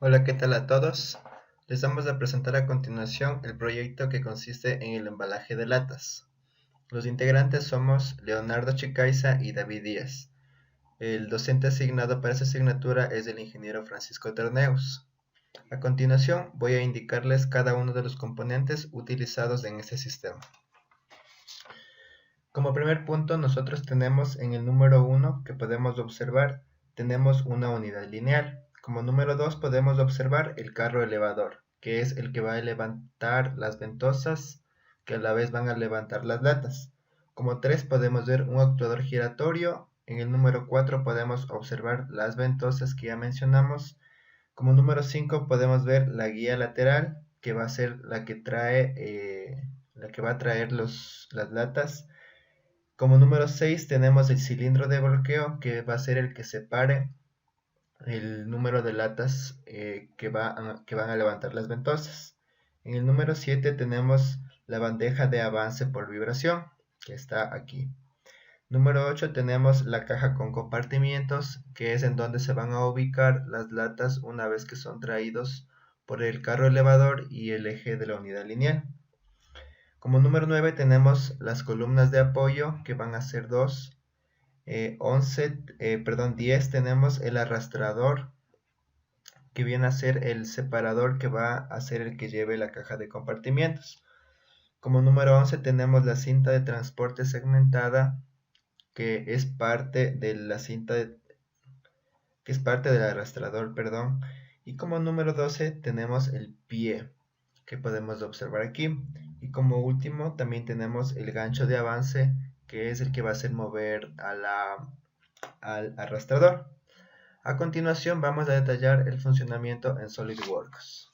Hola, ¿qué tal a todos? Les vamos a presentar a continuación el proyecto que consiste en el embalaje de latas. Los integrantes somos Leonardo Chicaiza y David Díaz. El docente asignado para esta asignatura es el ingeniero Francisco Terneus. A continuación voy a indicarles cada uno de los componentes utilizados en este sistema. Como primer punto, nosotros tenemos en el número 1 que podemos observar, tenemos una unidad lineal. Como número 2 podemos observar el carro elevador, que es el que va a levantar las ventosas, que a la vez van a levantar las latas. Como 3 podemos ver un actuador giratorio. En el número 4 podemos observar las ventosas que ya mencionamos. Como número 5 podemos ver la guía lateral, que va a ser la que va a traer las latas. Como número 6 tenemos el cilindro de bloqueo, que va a ser el que separe el número de latas que van a levantar las ventosas. En el número 7 tenemos la bandeja de avance por vibración, que está aquí. Número 8 tenemos la caja con compartimientos, que es en donde se van a ubicar las latas una vez que son traídos por el carro elevador y el eje de la unidad lineal. Como número 9 tenemos las columnas de apoyo, que van a ser dos. 10 tenemos el arrastrador, que viene a ser el separador que va a ser el que lleve la caja de compartimientos. Como número 11 tenemos la cinta de transporte segmentada, que es parte de la que es parte del arrastrador, perdón. Y como número 12 tenemos el pie, que podemos observar aquí. Y como último también tenemos el gancho de avance, que es el que va a hacer mover al arrastrador. A continuación vamos a detallar el funcionamiento en SolidWorks.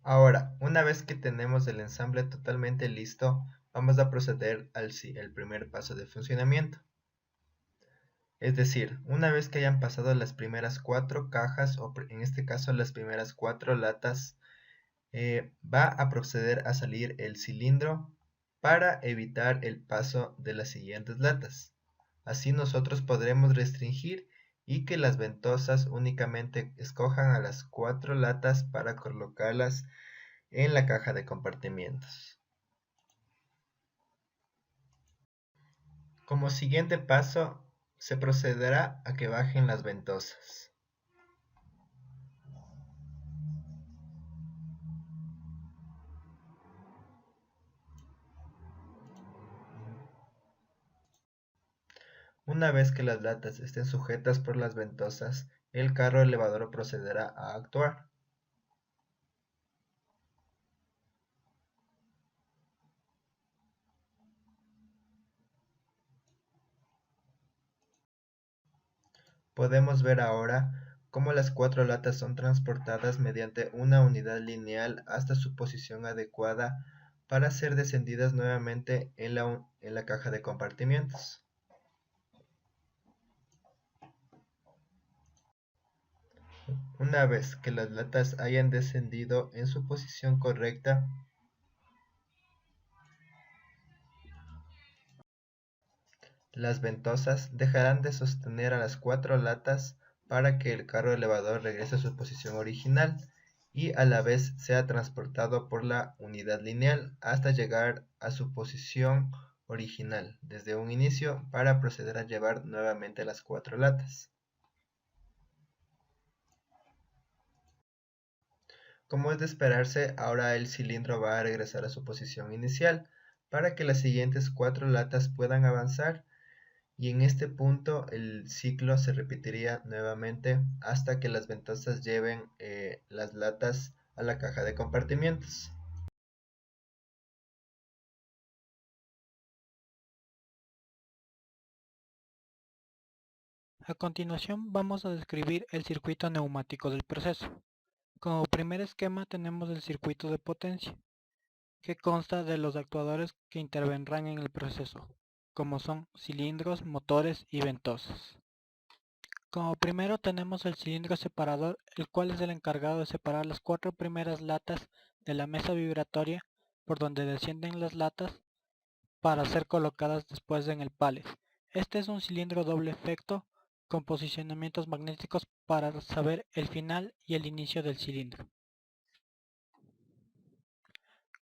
Ahora, una vez que tenemos el ensamble totalmente listo, vamos a proceder al el primer paso de funcionamiento. Es decir, una vez que hayan pasado las primeras 4 cajas, o en este caso las primeras 4 latas, va a proceder a salir el cilindro para evitar el paso de las siguientes latas. Así nosotros podremos restringir y que las ventosas únicamente escojan a las 4 latas para colocarlas en la caja de compartimientos. Como siguiente paso, se procederá a que bajen las ventosas. Una vez que las latas estén sujetas por las ventosas, el carro elevador procederá a actuar. Podemos ver ahora cómo las 4 latas son transportadas mediante una unidad lineal hasta su posición adecuada para ser descendidas nuevamente en la caja de compartimientos. Una vez que las latas hayan descendido en su posición correcta, las ventosas dejarán de sostener a las 4 latas para que el carro elevador regrese a su posición original y a la vez sea transportado por la unidad lineal hasta llegar a su posición original desde un inicio para proceder a llevar nuevamente las 4 latas. Como es de esperarse, ahora el cilindro va a regresar a su posición inicial para que las siguientes 4 latas puedan avanzar, y en este punto el ciclo se repetiría nuevamente hasta que las ventosas lleven las latas a la caja de compartimientos. A continuación vamos a describir el circuito neumático del proceso. Como primer esquema tenemos el circuito de potencia, que consta de los actuadores que intervendrán en el proceso, como son cilindros, motores y ventosas. Como primero tenemos el cilindro separador, el cual es el encargado de separar las 4 primeras latas de la mesa vibratoria por donde descienden las latas para ser colocadas después en el pallet. Este es un cilindro doble efecto con posicionamientos magnéticos para saber el final y el inicio del cilindro.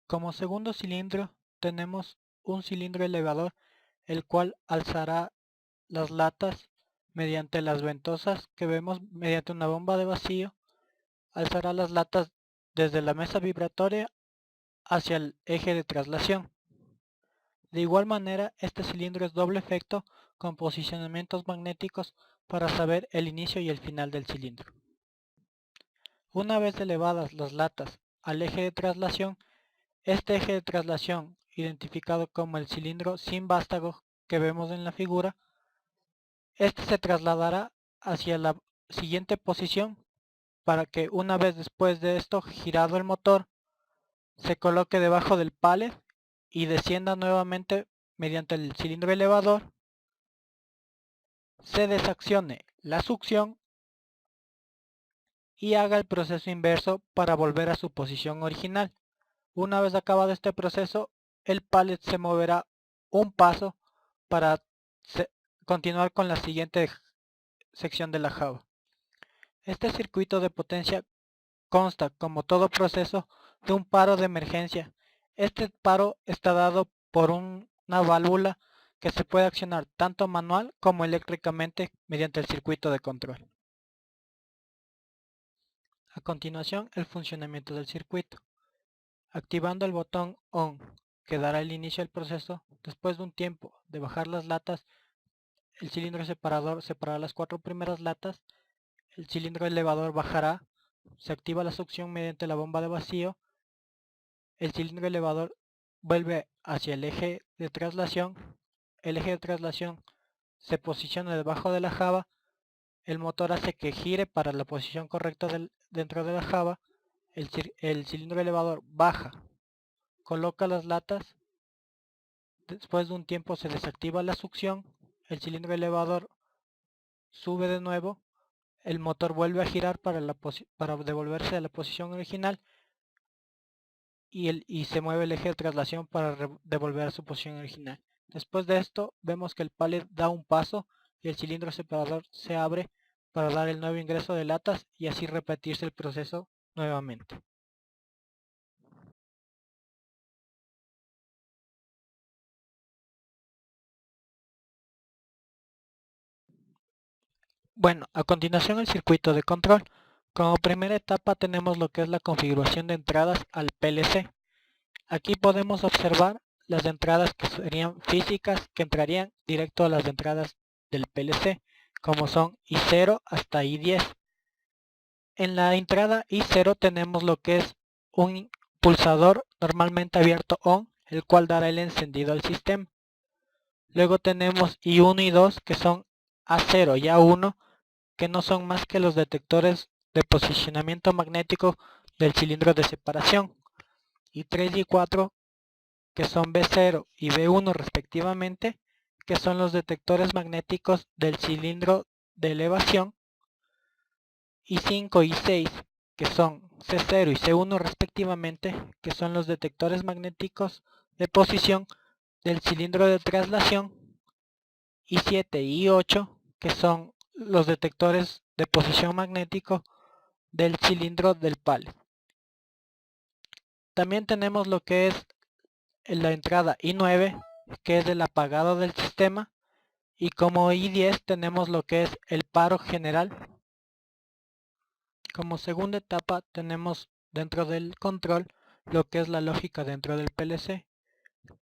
Como segundo cilindro tenemos un cilindro elevador, el cual alzará las latas mediante las ventosas que vemos mediante una bomba de vacío. Alzará las latas desde la mesa vibratoria hacia el eje de traslación. De igual manera, este cilindro es doble efecto con posicionamientos magnéticos para saber el inicio y el final del cilindro. Una vez elevadas las latas al eje de traslación, este eje de traslación, identificado como el cilindro sin vástago que vemos en la figura, este se trasladará hacia la siguiente posición para que una vez después de esto girado el motor, se coloque debajo del pallet y descienda nuevamente mediante el cilindro elevador, se desaccione la succión y haga el proceso inverso para volver a su posición original. Una vez acabado este proceso, el pallet se moverá un paso para continuar con la siguiente sección de la java. Este circuito de potencia consta, como todo proceso, de un paro de emergencia. Este paro está dado por una válvula que se puede accionar tanto manual como eléctricamente mediante el circuito de control. A continuación, el funcionamiento del circuito. Activando el botón ON, que dará el inicio del proceso, después de un tiempo de bajar las latas, el cilindro separador separará las 4 primeras latas, el cilindro elevador bajará, se activa la succión mediante la bomba de vacío, el cilindro elevador vuelve hacia el eje de traslación, el eje de traslación se posiciona debajo de la java, el motor hace que gire para la posición correcta dentro de la java, el cilindro elevador baja, coloca las latas, después de un tiempo se desactiva la succión, el cilindro elevador sube de nuevo, el motor vuelve a girar para devolverse a la posición original y se mueve el eje de traslación para devolver a su posición original. Después de esto vemos que el pallet da un paso y el cilindro separador se abre para dar el nuevo ingreso de latas y así repetirse el proceso nuevamente. Bueno, a continuación el circuito de control. Como primera etapa tenemos lo que es la configuración de entradas al PLC. Aquí podemos observar las entradas que serían físicas, que entrarían directo a las entradas del PLC, como son I0 hasta I10. En la entrada I0 tenemos lo que es un pulsador normalmente abierto ON, el cual dará el encendido al sistema. Luego tenemos I1 y 2 que son A0 y A1, que no son más que los detectores de posicionamiento magnético del cilindro de separación. Y 3 y 4 que son B0 y B1 respectivamente, que son los detectores magnéticos del cilindro de elevación. Y 5 y 6 que son C0 y C1 respectivamente, que son los detectores magnéticos de posición del cilindro de traslación. Y 7 y 8 que son los detectores de posición magnético del cilindro del pallet. También tenemos lo que es la entrada I9, que es el apagado del sistema, y como I10 tenemos lo que es el paro general. Como segunda etapa tenemos dentro del control lo que es la lógica dentro del PLC.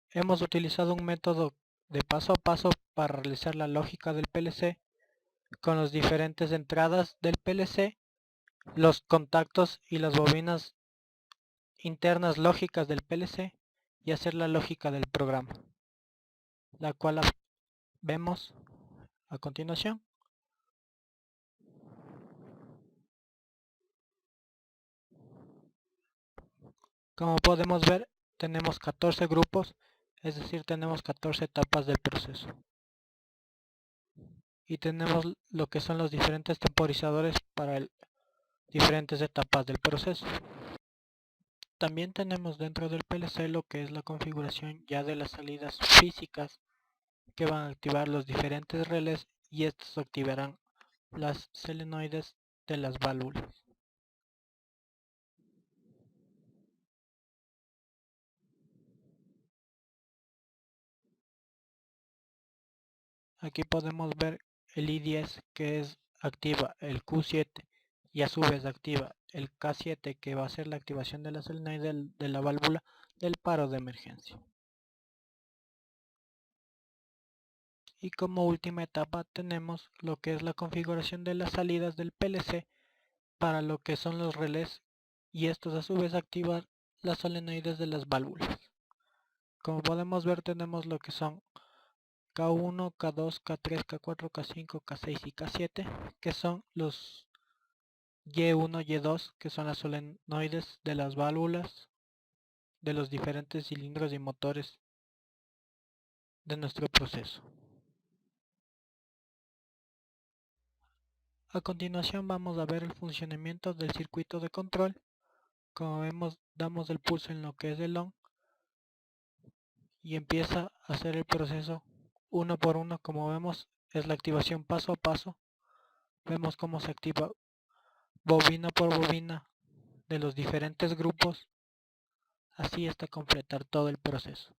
Hemos utilizado un método de paso a paso para realizar la lógica del PLC con las diferentes entradas del PLC, los contactos y las bobinas internas lógicas del PLC y hacer la lógica del programa, la cual vemos a continuación. Como podemos ver, tenemos 14 grupos, es decir, tenemos 14 etapas del proceso. Y tenemos lo que son los diferentes temporizadores para diferentes etapas del proceso. También tenemos dentro del PLC lo que es la configuración ya de las salidas físicas que van a activar los diferentes relés y estos activarán las solenoides de las válvulas. Aquí podemos ver el I10 que activa el Q7 y a su vez activa el K7 que va a ser la activación de la solenoide de la válvula del paro de emergencia. Y como última etapa tenemos lo que es la configuración de las salidas del PLC para lo que son los relés y estos a su vez activan las solenoides de las válvulas. Como podemos ver tenemos lo que son K1, K2, K3, K4, K5, K6 y K7 que son los Y1, Y2 que son las solenoides de las válvulas de los diferentes cilindros y motores de nuestro proceso. A continuación vamos a ver el funcionamiento del circuito de control. Como vemos, damos el pulso en lo que es el on y empieza a hacer el proceso uno por uno. Como vemos, es la activación paso a paso. Vemos cómo se activa bobina por bobina de los diferentes grupos, así hasta completar todo el proceso.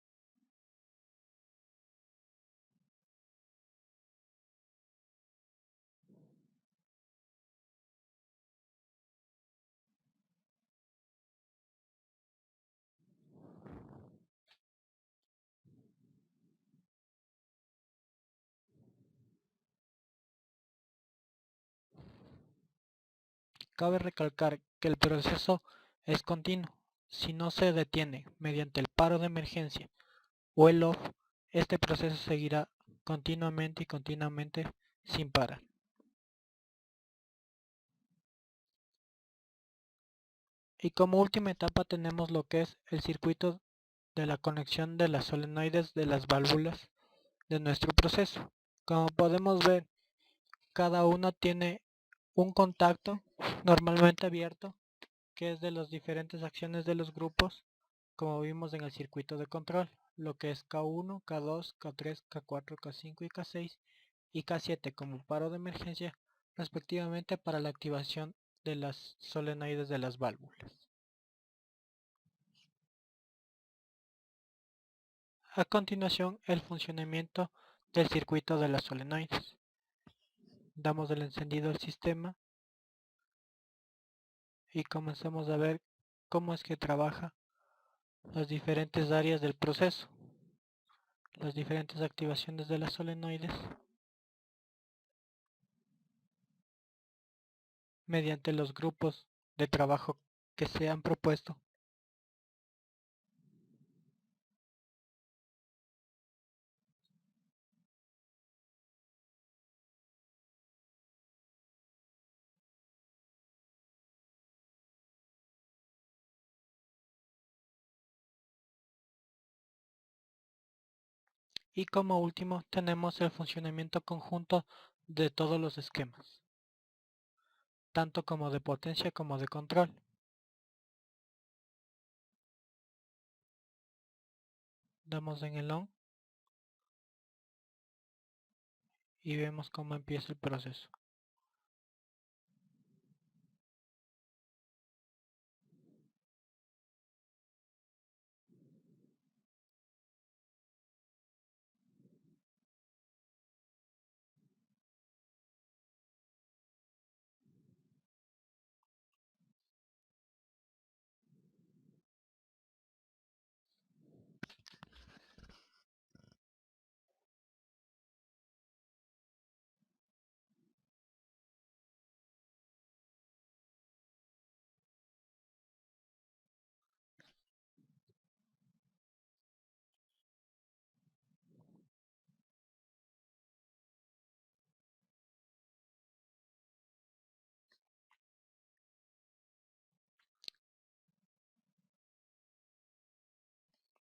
Cabe recalcar que el proceso es continuo. Si no se detiene mediante el paro de emergencia o el off, este proceso seguirá continuamente sin parar. Y como última etapa tenemos lo que es el circuito de la conexión de las solenoides de las válvulas de nuestro proceso. Como podemos ver, cada uno tiene un contacto normalmente abierto que es de las diferentes acciones de los grupos, como vimos en el circuito de control, lo que es K1, K2, K3, K4, K5 y K6 y K7 como paro de emergencia respectivamente para la activación de las solenoides de las válvulas. A continuación, el funcionamiento del circuito de las solenoides. Damos el encendido al sistema y comenzamos a ver cómo es que trabaja las diferentes áreas del proceso, las diferentes activaciones de las solenoides mediante los grupos de trabajo que se han propuesto. Y como último tenemos el funcionamiento conjunto de todos los esquemas, tanto como de potencia como de control. Damos en el on y vemos cómo empieza el proceso.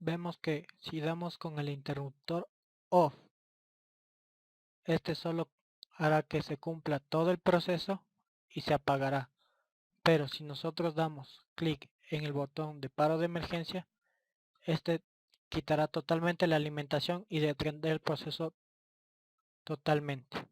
Vemos que si damos con el interruptor off, este solo hará que se cumpla todo el proceso y se apagará. Pero si nosotros damos clic en el botón de paro de emergencia, este quitará totalmente la alimentación y detendrá el proceso totalmente.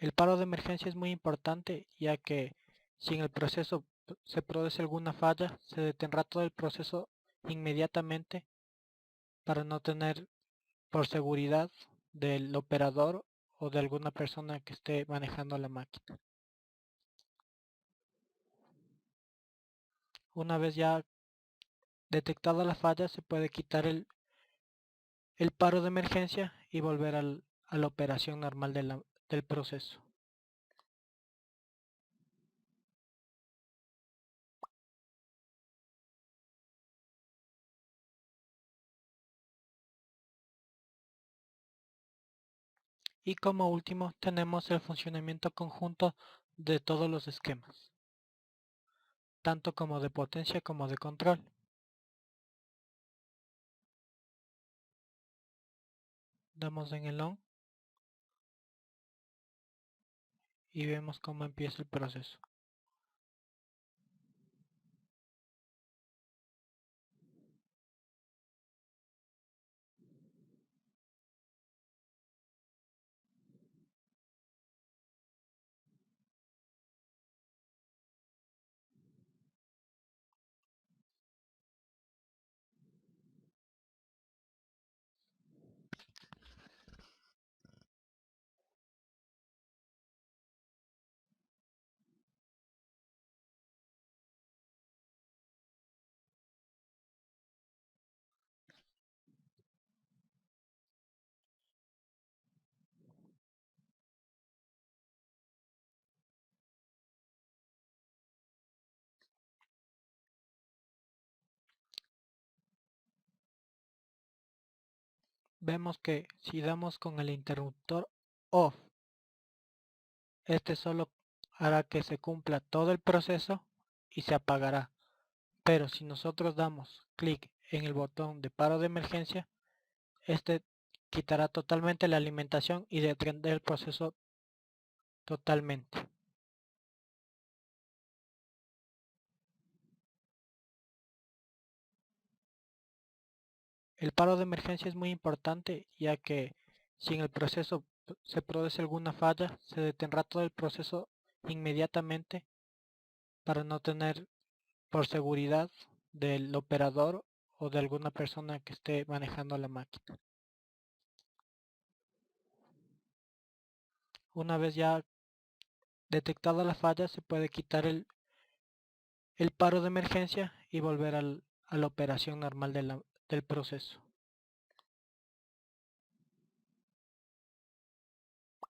El paro de emergencia es muy importante, ya que si en el proceso se produce alguna falla, se detendrá todo el proceso inmediatamente para no tener, por seguridad del operador o de alguna persona que esté manejando la máquina. Una vez ya detectada la falla, se puede quitar el paro de emergencia y volver a la operación normal del proceso. Y como último tenemos el funcionamiento conjunto de todos los esquemas, tanto como de potencia como de control. Damos en el on y vemos cómo empieza el proceso. Vemos que si damos con el interruptor off, este solo hará que se cumpla todo el proceso y se apagará. Pero si nosotros damos clic en el botón de paro de emergencia, este quitará totalmente la alimentación y detendrá el proceso totalmente. El paro de emergencia es muy importante, ya que si en el proceso se produce alguna falla, se detendrá todo el proceso inmediatamente para no tener, por seguridad del operador o de alguna persona que esté manejando la máquina. Una vez ya detectada la falla, se puede quitar el paro de emergencia y volver a la operación normal del proceso.